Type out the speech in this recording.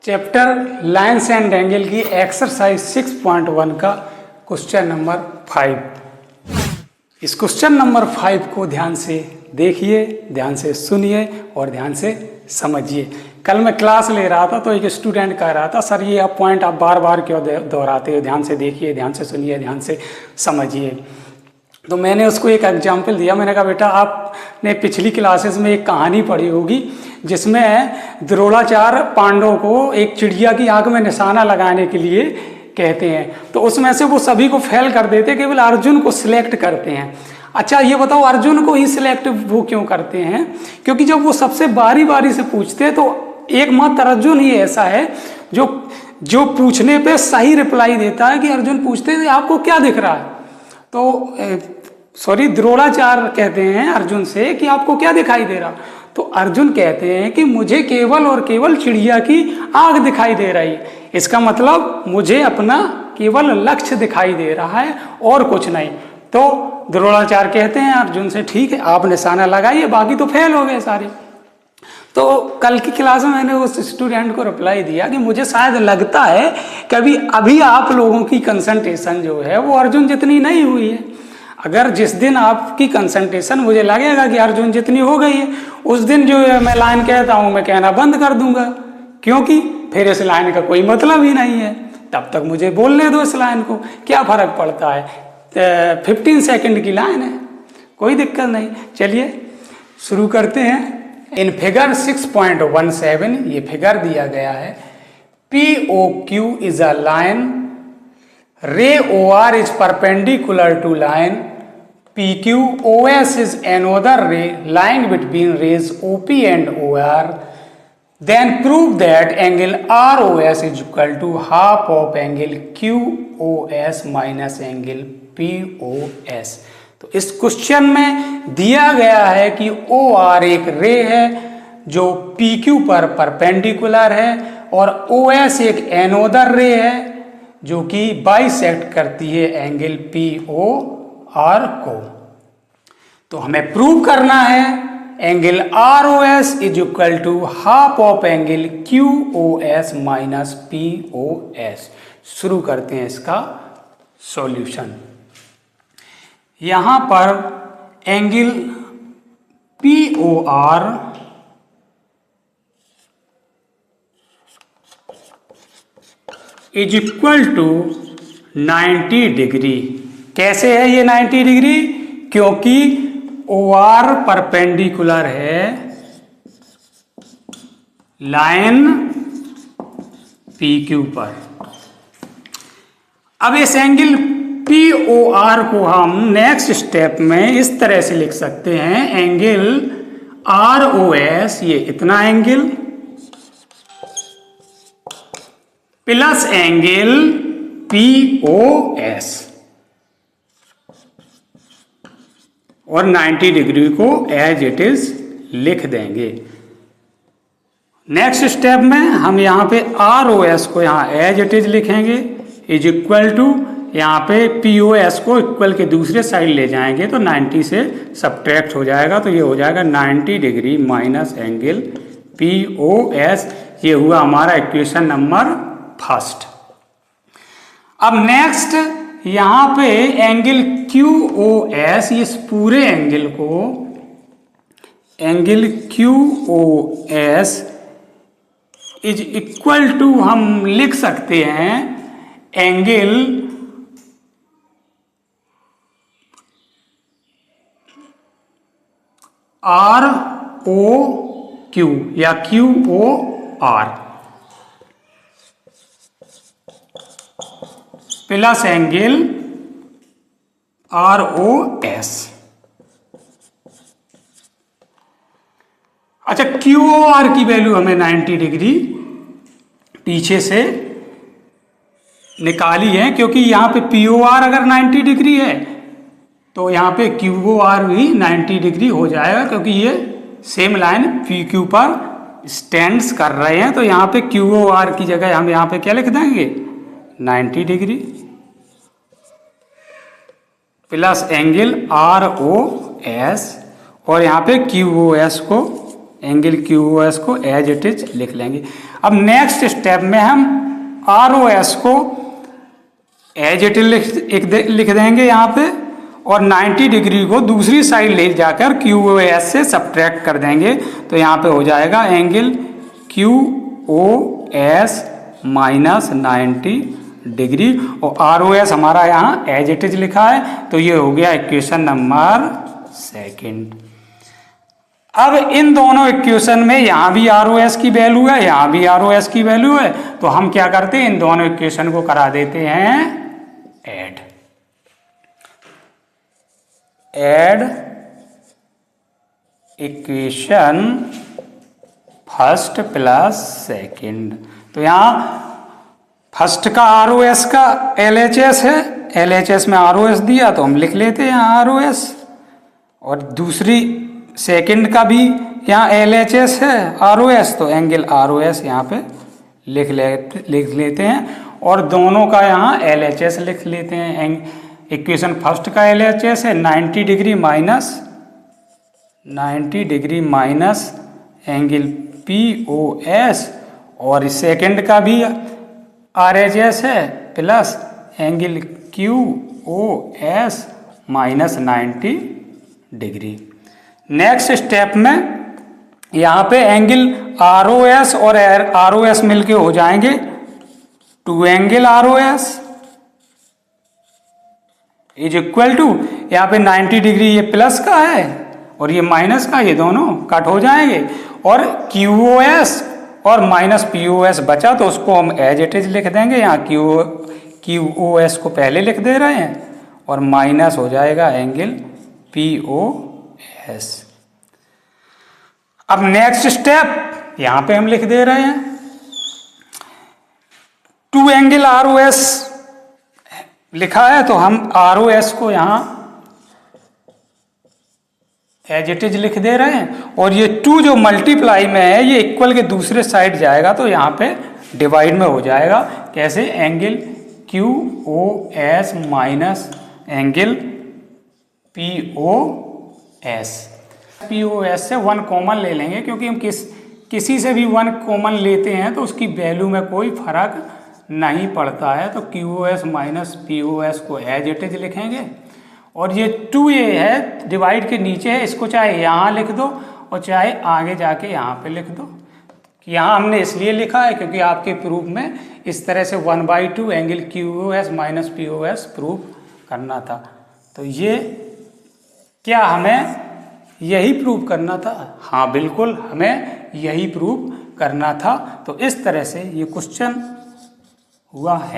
Chapter lines and angle की exercise 6.1 का question number 5। इस क्वेश्चन नंबर 5 को ध्यान से देखिए, ध्यान से सुनिए और ध्यान से समझिए। कल मैं क्लास ले रहा था तो एक स्टूडेंट कह रहा था, सर ये पॉइंट आप बार बार क्यों दोहराते हो, ध्यान से देखिए, ध्यान से सुनिए, ध्यान से समझिए। तो मैंने उसको एक एग्जाम्पल दिया। मैंने कहा बेटा आपने पिछली क्लासेस में एक कहानी पढ़ी होगी जिसमें द्रोणाचार्य पांडवों को एक चिड़िया की आंख में निशाना लगाने के लिए कहते हैं, तो उसमें से वो सभी को फेल कर देते, केवल अर्जुन को सिलेक्ट करते हैं। अच्छा ये बताओ अर्जुन को ही सिलेक्ट वो क्यों करते हैं? क्योंकि जब वो सबसे बारी बारी से पूछते हैं तो एकमात्र अर्जुन ही ऐसा है जो पूछने पे सही रिप्लाई देता है। कि अर्जुन पूछते हैं आपको क्या दिख रहा है, तो द्रोणाचार्य कहते हैं अर्जुन से कि आपको क्या दिखाई दे रहा, तो अर्जुन कहते हैं कि मुझे केवल और केवल चिड़िया की आंख दिखाई दे रही है। इसका मतलब मुझे अपना केवल लक्ष्य दिखाई दे रहा है और कुछ नहीं। तो द्रोणाचार्य कहते हैं अर्जुन से ठीक है आप निशाना लगाइए, बाकी तो फेल हो गए सारे। तो कल की क्लास में मैंने उस स्टूडेंट को रिप्लाई दिया कि मुझे शायद लगता है कि अभी आप लोगों की कंसंट्रेशन जो है वो अर्जुन जितनी नहीं हुई है। अगर जिस दिन आपकी कंसंट्रेशन मुझे लगेगा कि अर्जुन जितनी हो गई है, उस दिन जो है मैं लाइन कहता हूँ मैं कहना बंद कर दूंगा, क्योंकि फिर इस लाइन का कोई मतलब ही नहीं है। तब तक मुझे बोलने दो इस लाइन को, क्या फर्क पड़ता है, 15 सेकंड की लाइन है, कोई दिक्कत नहीं। चलिए शुरू करते हैं। इन फिगर 6.17 ये फिगर दिया गया है। POQ is a line, ray OR is perpendicular to line PQ, OS is another ray lying between rays OP and OR. Then prove that angle ROS is equal to half of angle QOS minus angle POS. तो इस question में दिया गया है कि OR एक रे है जो PQ पर परपेंडिकुलर है और OS एक एनोदर रे है जो कि बाइसेक्ट करती है एंगल POR को। तो हमें प्रूव करना है angle ROS is equal to half of angle QOS minus POS। शुरू करते हैं इसका सॉल्यूशन। यहां पर angle POR is equal to 90 degree. कैसे है ये 90 डिग्री? क्योंकि OR परपेंडिकुलर है लाइन PQ पर। अब इस एंगल POR को हम नेक्स्ट स्टेप में इस तरह से लिख सकते हैं, एंगल ROS ये इतना एंगल प्लस एंगल POS और 90 डिग्री को एज इट इज लिख देंगे। नेक्स्ट स्टेप में हम यहाँ पे ROS को यहाँ एज इट इज लिखेंगे इज इक्वल टू, यहाँ पे POS को इक्वल के दूसरे साइड ले जाएंगे तो 90 से सब्ट्रैक्ट हो जाएगा, तो ये हो जाएगा 90 डिग्री माइनस एंगल POS। ये हुआ हमारा इक्वेशन नंबर फर्स्ट। अब नेक्स्ट यहां पे एंगल QOS, इस पूरे एंगल को angle QOS is equal to हम लिख सकते हैं एंगल ROQ या QOR प्लस एंगल ROS। अच्छा QOR की वैल्यू हमें 90 डिग्री पीछे से निकाली है, क्योंकि यहाँ पे POR अगर 90 डिग्री है तो यहाँ पे QOR भी 90 डिग्री हो जाएगा, क्योंकि ये सेम लाइन PQ पर स्टैंड्स कर रहे हैं। तो यहाँ पे QOR की जगह हम यहाँ पे क्या लिख देंगे 90 डिग्री प्लस एंगल ROS और यहाँ पे QOS को एंगल QOS को एज इट इज लिख लेंगे। अब नेक्स्ट स्टेप में हम ROS को एज इट लिख देंगे यहाँ पे, और 90 डिग्री को दूसरी साइड ले जाकर QoS से सब्ट्रैक्ट कर देंगे। तो यहाँ पे हो जाएगा एंगल QoS माइनस 90 डिग्री, और ROS हमारा यहाँ एज इट इज लिखा है। तो ये हो गया इक्वेशन नंबर 2। अब इन दोनों इक्वेशन में यहाँ भी ROS की वैल्यू है, यहाँ भी ROS की वैल्यू है। तो हम क्या करते हैं, इन दोनों इक्वेशन को करा देते हैं add equation first plus second. तो यहाँ फर्स्ट का ROS का LHS है, LHS में ROS दिया तो हम लिख लेते हैं यहाँ ROS, और दूसरी सेकंड का भी यहाँ LHS है ROS, तो एंगल ROS यहाँ पे लिख लेते हैं, और दोनों का यहाँ LHS लिख लेते हैं। इक्वेशन फर्स्ट का LHS है 90 डिग्री माइनस एंगल POS, और सेकंड का भी RHS है plus angle QoS minus 90 degree. Next step में यहाँ पे एंगल ROS और ROS मिलके हो जाएंगे 2 angle ROS is equal to, यहाँ पे 90 डिग्री ये प्लस का है और ये माइनस का, ये दोनों कट हो जाएंगे, और QoS और माइनस POS बचा तो उसको हम एज इट इज लिख देंगे। यहाँ QoS को पहले लिख दे रहे हैं, और माइनस हो जाएगा एंगल POS। अब नेक्स्ट स्टेप यहाँ पे हम लिख दे रहे हैं 2 एंगल ROS लिखा है, तो हम ROS को यहाँ एज इट इज लिख दे रहे हैं, और ये 2 जो मल्टीप्लाई में है ये इक्वल के दूसरे साइड जाएगा, तो यहाँ पे डिवाइड में हो जाएगा। कैसे, angle QoS minus angle POS से 1 कॉमन ले लेंगे, क्योंकि हम किसी से भी 1 कॉमन लेते हैं तो उसकी वैल्यू में कोई फर्क नहीं पड़ता है। तो QoS माइनस POS को एज इट इज लिखेंगे, और ये 2a है डिवाइड के नीचे है, इसको चाहे यहाँ लिख दो और चाहे आगे जाके यहाँ पे लिख दो। यहाँ हमने इसलिए लिखा है क्योंकि आपके प्रूफ में इस तरह से 1/2 angle QoS minus POS proof करना था। तो ये क्या हमें यही प्रूफ करना था? हाँ बिल्कुल, हमें यही प्रूफ करना था। तो इस तरह से ये क्वेश्चन हुआ है।